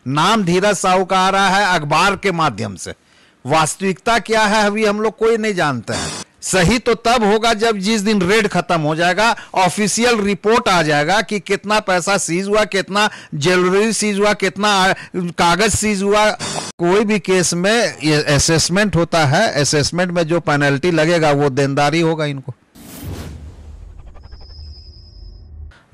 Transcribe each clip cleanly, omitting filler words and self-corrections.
नाम धीरज साहू का आ रहा है अखबार के माध्यम से। वास्तविकता क्या है अभी हम लोग कोई नहीं जानते हैं। सही तो तब होगा जब जिस दिन रेड खत्म हो जाएगा, ऑफिशियल रिपोर्ट आ जाएगा कि कितना पैसा सीज हुआ, कितना ज्वेलरी सीज हुआ, कितना कागज सीज हुआ। कोई भी केस में ये असेसमेंट होता है, असेसमेंट में जो पेनल्टी लगेगा वो देनदारी होगा इनको।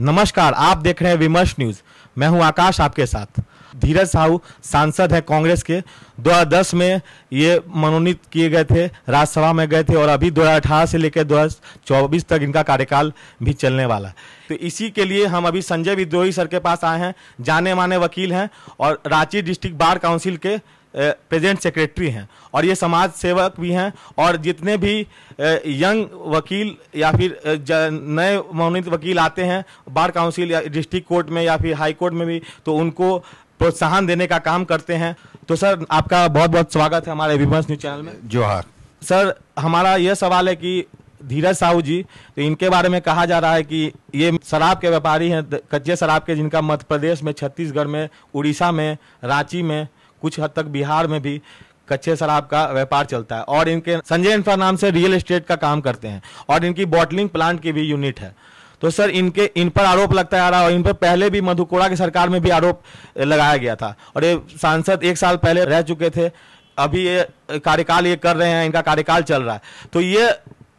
नमस्कार, आप देख रहे हैं विमर्श न्यूज। मैं हूं आकाश आपके साथ। धीरज साहू सांसद हैं कांग्रेस के। 2010 में ये मनोनीत किए गए थे, राज्यसभा में गए थे और अभी 2018 से लेकर 2024 तक इनका कार्यकाल भी चलने वाला है। तो इसी के लिए हम अभी संजय विद्रोही सर के पास आए हैं। जाने माने वकील हैं और रांची डिस्ट्रिक्ट बार काउंसिल के प्रेजेंट सेक्रेटरी हैं और ये समाज सेवक भी हैं। और जितने भी यंग वकील या फिर नए मनोनीत वकील आते हैं बार काउंसिल या डिस्ट्रिक्ट कोर्ट में या फिर हाई कोर्ट में भी, तो उनको प्रोत्साहन देने का काम करते हैं। तो सर, आपका बहुत बहुत स्वागत है हमारे विमर्श न्यूज चैनल में। जोहार। सर, हमारा यह सवाल है कि धीरज साहू जी, तो इनके बारे में कहा जा रहा है कि ये शराब के व्यापारी हैं, कच्चे शराब के, जिनका मध्य प्रदेश में, छत्तीसगढ़ में, उड़ीसा में, रांची में, कुछ हद तक बिहार में भी कच्चे शराब का व्यापार चलता है। और इनके संजय इंफ्रा नाम से रियल एस्टेट का काम करते हैं और इनकी बॉटलिंग प्लांट की भी यूनिट है। तो सर, इन पर आरोप लगता आ रहा है और इन पर पहले भी मधु कोड़ा की सरकार में भी आरोप लगाया गया था और ये सांसद 1 साल पहले रह चुके थे। अभी ये कार्यकाल ये कर रहे हैं, इनका कार्यकाल चल रहा है। तो ये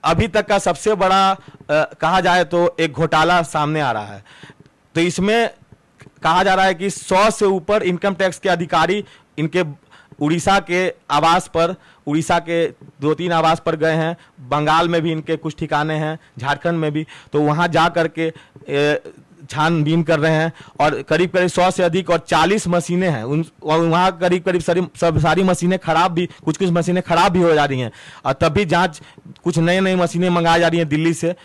अभी तक का सबसे बड़ा कहा जाए तो एक घोटाला सामने आ रहा है। तो इसमें कहा जा रहा है कि 100 से ऊपर इनकम टैक्स के अधिकारी इनके उड़ीसा के आवास पर, उड़ीसा के 2-3 आवास पर गए हैं। बंगाल में भी इनके कुछ ठिकाने हैं, झारखंड में भी। तो वहां जा करके छानबीन कर रहे हैं और करीब 100 से अधिक और 40 मशीनें हैं और वहाँ करीब सारी मशीनें खराब भी, कुछ मशीनें खराब भी हो जा रही हैं और तब भी जांच, कुछ नई मशीनें मंगाई जा रही हैं दिल्ली से।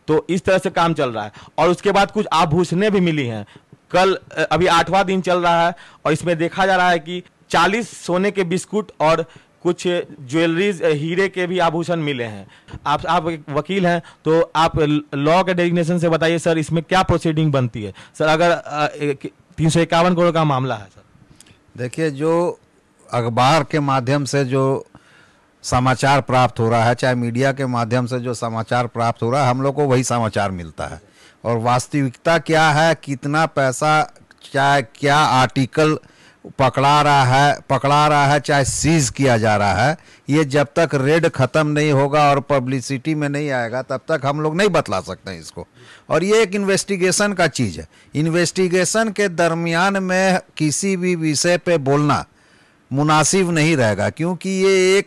तो इस तरह से काम चल रहा है। और उसके बाद कुछ आभूषणें भी मिली हैं। कल अभी 8वां दिन चल रहा है और इसमें देखा जा रहा है कि 40 सोने के बिस्कुट और कुछ ज्वेलरीज, हीरे के भी आभूषण मिले हैं। आप एक वकील हैं, तो आप लॉ के डेजिग्नेशन से बताइए सर, इसमें क्या प्रोसीडिंग बनती है सर, अगर 351 करोड़ का मामला है सर? देखिए, जो अखबार के माध्यम से जो समाचार प्राप्त हो रहा है, चाहे मीडिया के माध्यम से जो समाचार प्राप्त हो रहा है, हम लोग को वही समाचार मिलता है। और वास्तविकता क्या है, कितना पैसा, चाहे क्या आर्टिकल पकड़ा रहा है, चाहे सीज किया जा रहा है, ये जब तक रेड खत्म नहीं होगा और पब्लिसिटी में नहीं आएगा तब तक हम लोग नहीं बतला सकते हैं इसको। और ये एक इन्वेस्टिगेशन का चीज़ है। इन्वेस्टिगेशन के दरमियान में किसी भी विषय पे बोलना मुनासिब नहीं रहेगा, क्योंकि ये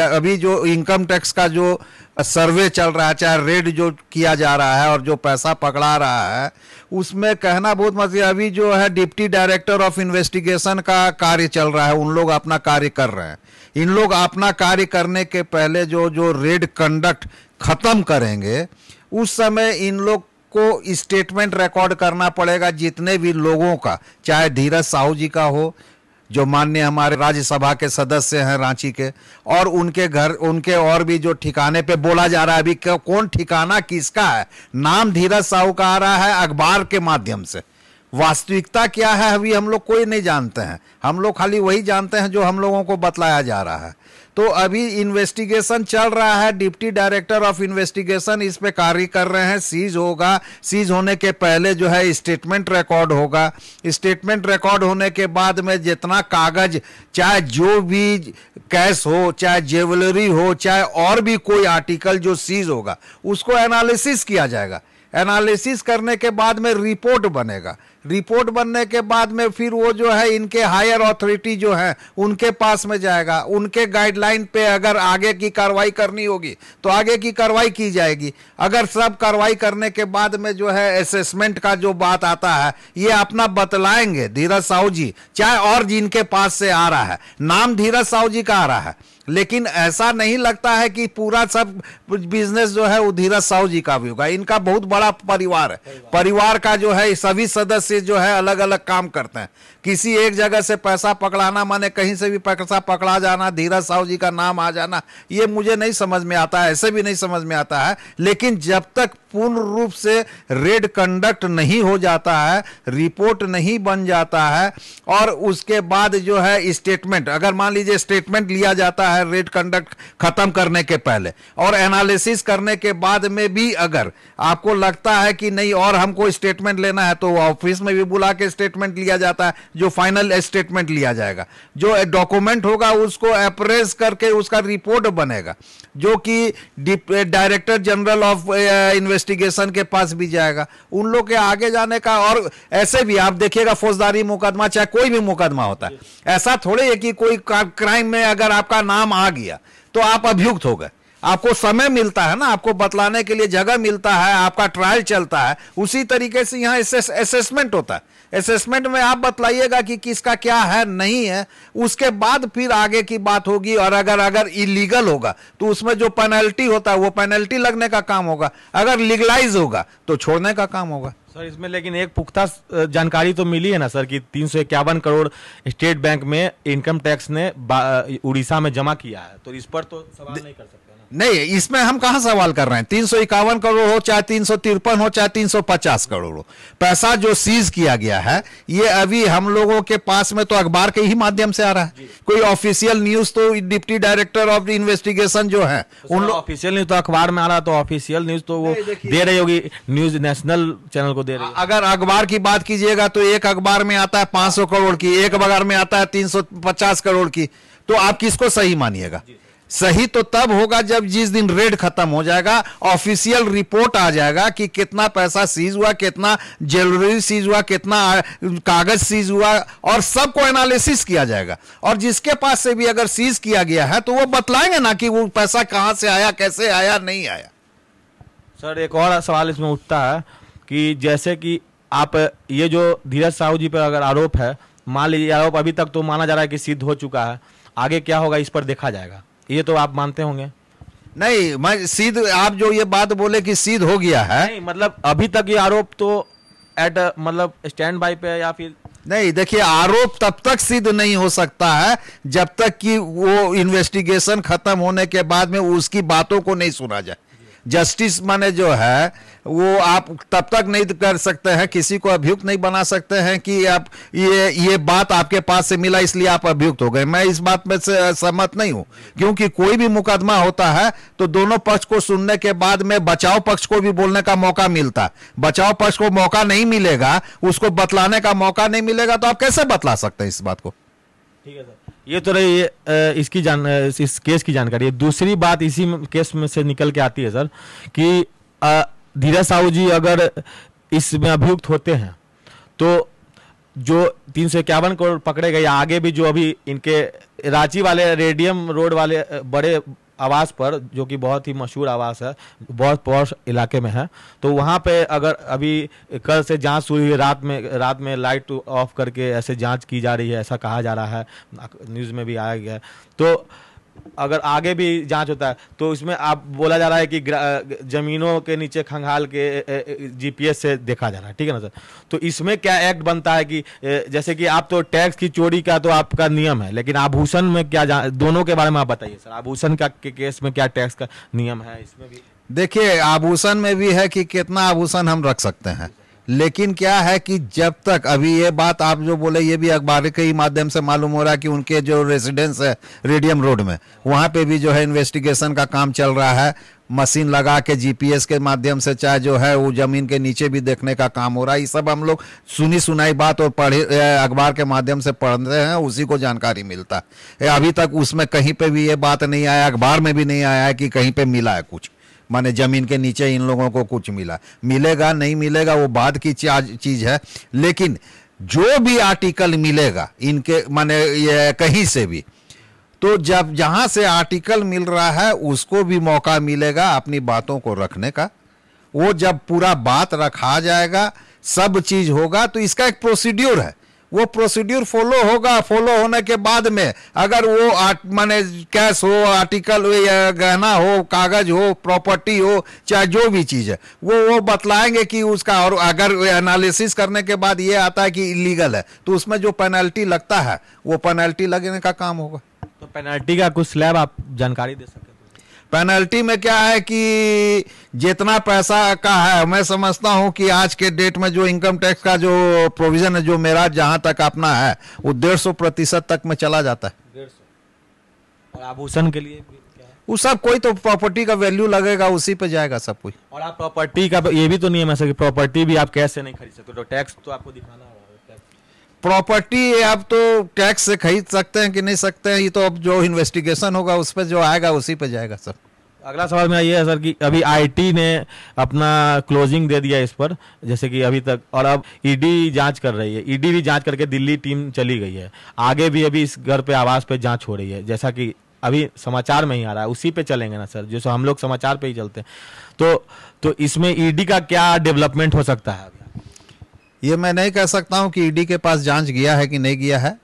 अभी जो इनकम टैक्स का जो सर्वे चल रहा है, चाहे रेड जो किया जा रहा है और जो पैसा पकड़ा रहा है, उसमें कहना बहुत मत। अभी जो है डिप्टी डायरेक्टर ऑफ इन्वेस्टिगेशन का कार्य चल रहा है, उन लोग अपना कार्य कर रहे हैं। इन लोग अपना कार्य करने के पहले जो रेड कंडक्ट खत्म करेंगे, उस समय इन लोग को स्टेटमेंट रिकॉर्ड करना पड़ेगा जितने भी लोगों का, चाहे धीरज साहू जी का हो, जो माननीय हमारे राज्यसभा के सदस्य हैं रांची के, और उनके घर, उनके और भी जो ठिकाने पे बोला जा रहा है। अभी कौन ठिकाना किसका है, नाम धीरज साहू का आ रहा है अखबार के माध्यम से। वास्तविकता क्या है अभी हम लोग कोई नहीं जानते हैं। हम लोग खाली वही जानते हैं जो हम लोगों को बतलाया जा रहा है। तो अभी इन्वेस्टिगेशन चल रहा है, डिप्टी डायरेक्टर ऑफ इन्वेस्टिगेशन इस पे कार्य कर रहे हैं। सीज होगा, सीज होने के पहले जो है स्टेटमेंट रिकॉर्ड होगा। स्टेटमेंट रिकॉर्ड होने के बाद में जितना कागज, चाहे जो भी कैश हो, चाहे ज्वेलरी हो, चाहे और भी कोई आर्टिकल जो सीज होगा, उसको एनालिसिस किया जाएगा। एनालिसिस करने के बाद में रिपोर्ट बनेगा। रिपोर्ट बनने के बाद में फिर वो जो है इनके हायर अथॉरिटी जो है उनके पास में जाएगा। उनके गाइडलाइन पे अगर आगे की कार्रवाई करनी होगी तो आगे की कार्रवाई की जाएगी। अगर सब कार्रवाई करने के बाद में जो है असेसमेंट का जो बात आता है, ये अपना बतलाएंगे धीरज साहू जी, चाहे और जिनके पास से आ रहा है। नाम धीरज साहू जी का आ रहा है, लेकिन ऐसा नहीं लगता है कि पूरा सब बिजनेस जो है वो धीरज साहू जी का भी होगा। इनका बहुत बड़ा परिवार है। परिवार का जो है सभी सदस्य जो है अलग अलग काम करते हैं। किसी एक जगह से पैसा पकड़ाना, माने कहीं से भी पैसा पकड़ा जाना, धीरज साहू जी का नाम आ जाना, ये मुझे नहीं समझ में आता है, ऐसे भी नहीं समझ में आता है। लेकिन जब तक पूर्ण रूप से रेड कंडक्ट नहीं हो जाता है, रिपोर्ट नहीं बन जाता है, और उसके बाद जो है स्टेटमेंट, अगर मान लीजिए स्टेटमेंट लिया जाता है रेड कंडक्ट खत्म करने के पहले, और एनालिसिस करने के बाद में भी अगर आपको लगता है कि नहीं और हमको स्टेटमेंट लेना है, तो ऑफिस में भी बुला के स्टेटमेंट लिया जाता है, जो फाइनल स्टेटमेंट लिया जाएगा, जो डॉक्यूमेंट होगा उसको अप्रेज करके उसका रिपोर्ट बनेगा, जो कि डायरेक्टर जनरल ऑफ इन्वेस्टिगेशन के पास भी जाएगा, उन लोग के आगे जाने का। और ऐसे भी आप देखिएगा फौजदारी मुकदमा चाहे कोई भी मुकदमा होता है, ऐसा थोड़े है कि कोई क्राइम में अगर आपका नाम आ गया तो आप अभियुक्त हो गए, आपको समय मिलता है ना, आपको बतलाने के लिए जगह मिलता है, आपका ट्रायल चलता है। उसी तरीके से यहाँ असेसमेंट होता है, असेसमेंट में आप बतलाइएगा कि किसका क्या है नहीं है, उसके बाद फिर आगे की बात होगी। और अगर इलीगल होगा तो उसमें जो पेनल्टी होता है वो पेनल्टी लगने का काम होगा, अगर लीगलाइज होगा तो छोड़ने का काम होगा। सर इसमें लेकिन एक पुख्ता जानकारी तो मिली है ना सर कि 351 करोड़ स्टेट बैंक में इनकम टैक्स ने उड़ीसा में जमा किया है, तो इस पर तो सवाल नहीं कर सकते ना? नहीं, इसमें हम कहां सवाल कर रहे हैं। 351 करोड़ हो चाहे 353 हो चाहे 350 करोड़ हो, पैसा जो सीज किया गया है ये अभी हम लोगों के पास में तो अखबार के ही माध्यम से आ रहा है, कोई ऑफिशियल न्यूज तो डिप्टी डायरेक्टर ऑफ इन्वेस्टिगेशन जो है उन लोग ऑफिशियल न्यूज तो अखबार में आ रहा, तो ऑफिशियल न्यूज तो वो दे रही होगी, न्यूज नेशनल चैनल को दे रही है। अगर अखबार की बात कीजिएगा तो एक अखबार में आता है 500 करोड़ की, एक अखबार में आता है 350 करोड़ की, तो आप किसको सही मानिएगा? सही तो तब होगा जब जिस दिन रेड खत्म हो जाएगा, ऑफिशियल रिपोर्ट आ जाएगा कि कितना पैसा सीज हुआ, कितना ज्वेलरी सीज हुआ, कितना कागज सीज हुआ, और सबको एनालिसिस किया जाएगा। और जिसके पास से भी अगर सीज किया गया है तो वो बतलाएंगे ना कि वो पैसा कहां से आया, कैसे आया, नहीं आया। सर एक और सवाल इसमें उठता है कि जैसे कि आप ये जो धीरज साहू जी पर अगर आरोप है, मान लीजिए आरोप अभी तक तो माना जा रहा है कि सिद्ध हो चुका है, आगे क्या होगा इस पर देखा जाएगा, ये तो आप मानते होंगे? नहीं, मैं सीध आप जो ये बात बोले कि सीध हो गया है, नहीं मतलब अभी तक ये आरोप तो एट मतलब स्टैंड बाय पे है या फिर नहीं। देखिए, आरोप तब तक सिद्ध नहीं हो सकता है जब तक कि वो इन्वेस्टिगेशन खत्म होने के बाद में उसकी बातों को नहीं सुना जाए। जस्टिस माने जो है वो आप तब तक नहीं कर सकते हैं, किसी को अभियुक्त नहीं बना सकते हैं कि आप ये बात आपके पास से मिला इसलिए आप अभियुक्त हो गए। मैं इस बात में से सहमत नहीं हूं, क्योंकि कोई भी मुकदमा होता है तो दोनों पक्ष को सुनने के बाद में बचाव पक्ष को भी बोलने का मौका मिलता है। बचाव पक्ष को मौका नहीं मिलेगा, उसको बतलाने का मौका नहीं मिलेगा, तो आप कैसे बतला सकते हैं इस बात को? ठीक है सर, ये तो रही इस केस की जानकारी। दूसरी बात इसी केस में से निकल के आती है सर कि धीरज साहू जी अगर इसमें अभियुक्त होते हैं तो जो 351 करोड़ पकड़े गए, आगे भी जो अभी इनके रांची वाले रेडियम रोड वाले बड़े आवास पर, जो कि बहुत ही मशहूर आवास है, बहुत पॉश इलाके में है, तो वहाँ पे अगर अभी कल से जांच शुरू हुई, रात में लाइट ऑफ करके ऐसे जांच की जा रही है, ऐसा कहा जा रहा है, न्यूज़ में भी आया गया है। तो अगर आगे भी जांच होता है तो इसमें आप बोला जा रहा है कि जमीनों के नीचे खंगाल के जीपीएस से देखा जा रहा है, ठीक है ना सर? तो इसमें क्या एक्ट बनता है कि जैसे कि आप तो टैक्स की चोरी का तो आपका नियम है, लेकिन आभूषण में क्या दोनों के बारे में आप बताइए सर, आभूषण का के केस में क्या टैक्स का नियम है इसमें भी? देखिए, आभूषण में भी है कि कितना आभूषण हम रख सकते हैं, लेकिन क्या है कि जब तक अभी ये बात आप जो बोले ये भी अखबार के ही माध्यम से मालूम हो रहा है कि उनके जो रेजिडेंस है रेडियम रोड में, वहाँ पे भी जो है इन्वेस्टिगेशन का काम चल रहा है, मशीन लगा के जीपीएस के माध्यम से चाहे जो है वो जमीन के नीचे भी देखने का काम हो रहा है। ये सब हम लोग सुनी सुनाई बात और पढ़े अखबार के माध्यम से पढ़ते हैं, उसी को जानकारी मिलता है। अभी तक उसमें कहीं पे भी ये बात नहीं आया, अखबार में भी नहीं आया है कि कहीं पे मिला है कुछ, माने जमीन के नीचे इन लोगों को कुछ मिला। मिलेगा नहीं मिलेगा वो बाद की चीज है, लेकिन जो भी आर्टिकल मिलेगा इनके माने ये कहीं से भी, तो जब जहां से आर्टिकल मिल रहा है उसको भी मौका मिलेगा अपनी बातों को रखने का। वो जब पूरा बात रखा जाएगा, सब चीज होगा, तो इसका एक प्रोसीड्यूर है, वो प्रोसीड्यूर फॉलो होगा। फॉलो होने के बाद में अगर वो माने कैश हो, आर्टिकल हो, या गहना हो, कागज हो, प्रॉपर्टी हो, चाहे जो भी चीज है वो बतलाएंगे कि उसका, और अगर एनालिसिस करने के बाद ये आता है कि इलीगल है तो उसमें जो पेनल्टी लगता है वो पेनल्टी लगने का काम होगा। तो पेनल्टी का कुछ स्लैब आप जानकारी दे सकते हैं? पेनल्टी में क्या है कि जितना पैसा का है, मैं समझता हूं कि आज के डेट में जो इनकम टैक्स का जो प्रोविजन है, जो मेरा जहां तक अपना है, वो 150% तक में चला जाता है। 150। और आभूषण के लिए क्या है? वो सब कोई तो प्रॉपर्टी का वैल्यू लगेगा, उसी पे जाएगा सब कुछ। और आप प्रॉपर्टी का ये भी तो नियम है सर कि प्रॉपर्टी भी आप कैश से नहीं खरीद सकते, तो टैक्स तो आपको दिखाना होगा। प्रॉपर्टी आप तो टैक्स से खरीद सकते हैं कि नहीं सकते हैं, ये तो अब जो इन्वेस्टिगेशन होगा उस पर जो आएगा उसी पे जाएगा सब। अगला सवाल मेरा ये है सर कि अभी आईटी ने अपना क्लोजिंग दे दिया इस पर, जैसे कि अभी तक, और अब ईडी जांच कर रही है। ईडी भी जांच करके दिल्ली टीम चली गई है। आगे भी अभी इस घर पे आवास पे जांच हो रही है, जैसा कि अभी समाचार में ही आ रहा है। उसी पे चलेंगे ना सर, जैसे हम लोग समाचार पे ही चलते हैं। तो इसमें ईडी का क्या डेवलपमेंट हो सकता है? ये मैं नहीं कह सकता हूं कि ईडी के पास जांच गया है कि नहीं गया है,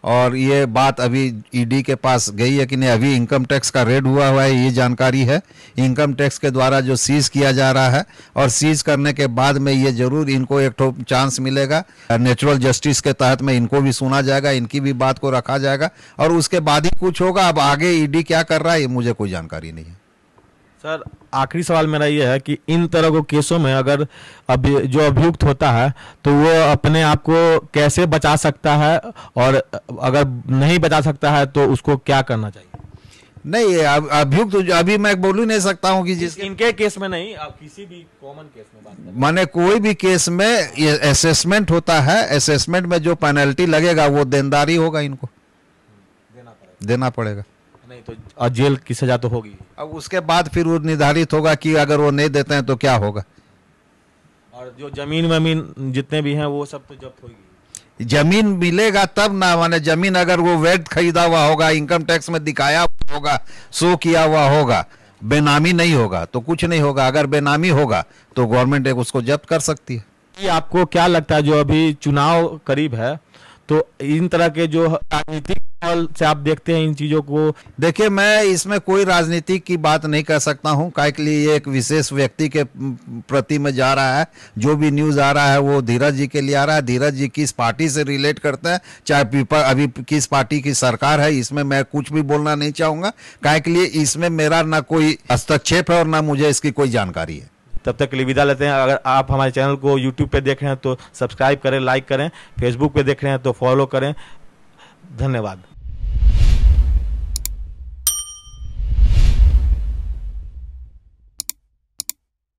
और ये बात अभी ईडी के पास गई है कि नहीं। अभी इनकम टैक्स का रेड हुआ है, ये जानकारी है। इनकम टैक्स के द्वारा जो सीज किया जा रहा है, और सीज करने के बाद में ये जरूर इनको एक तो चांस मिलेगा, नेचुरल जस्टिस के तहत में इनको भी सुना जाएगा, इनकी भी बात को रखा जाएगा, और उसके बाद ही कुछ होगा। अब आगे ईडी क्या कर रहा है ये मुझे कोई जानकारी नहीं है। सर आखिरी सवाल मेरा ये है कि इन तरह के केसों में अगर जो अभियुक्त होता है तो वो अपने आप को कैसे बचा सकता है, और अगर नहीं बचा सकता है तो उसको क्या करना चाहिए? नहीं, अभियुक्त अभी मैं बोल ही नहीं सकता हूं कि इनके केस में नहीं, आप किसी भी कॉमन केस में बात करें। माने कोई भी केस में ये असेसमेंट होता है, असेसमेंट में जो पेनल्टी लगेगा वो देनदारी होगा, इनको देना पड़ेगा। नहीं तो और जेल की सजा तो होगी। अब उसके बाद फिर वो निर्धारित होगा कि अगर वो नहीं देते हैं तो क्या होगा। और जो जमीन वमीन जितने भी हैं वो सब तो जब्त होगी। जमीन मिलेगा तब ना, माने जमीन अगर वो वैध खरीदा हुआ होगा, इनकम टैक्स में दिखाया होगा, शो किया हुआ होगा, बेनामी नहीं होगा तो कुछ नहीं होगा। अगर बेनामी होगा तो गवर्नमेंट उसको जब्त कर सकती है। ये आपको क्या लगता है, जो अभी चुनाव करीब है तो इन तरह के जो राजनीतिक से आप देखते हैं इन चीजों को? देखिए, मैं इसमें कोई राजनीति की बात नहीं कर सकता हूं, काहे के लिए ये एक विशेष व्यक्ति के प्रति में जा रहा है। जो भी न्यूज आ रहा है वो धीरज जी के लिए आ रहा है। धीरज जी किस पार्टी से रिलेट करते हैं, चाहे अभी किस पार्टी की सरकार है, इसमें मैं कुछ भी बोलना नहीं चाहूंगा, काहे के लिए इसमें मेरा ना कोई हस्तक्षेप है और ना मुझे इसकी कोई जानकारी है। तब तक के लिए विदा लेते हैं। अगर आप हमारे चैनल को YouTube पे देख रहे हैं तो सब्सक्राइब करें, लाइक करें, फेसबुक पे देख रहे हैं तो फॉलो करें। धन्यवाद।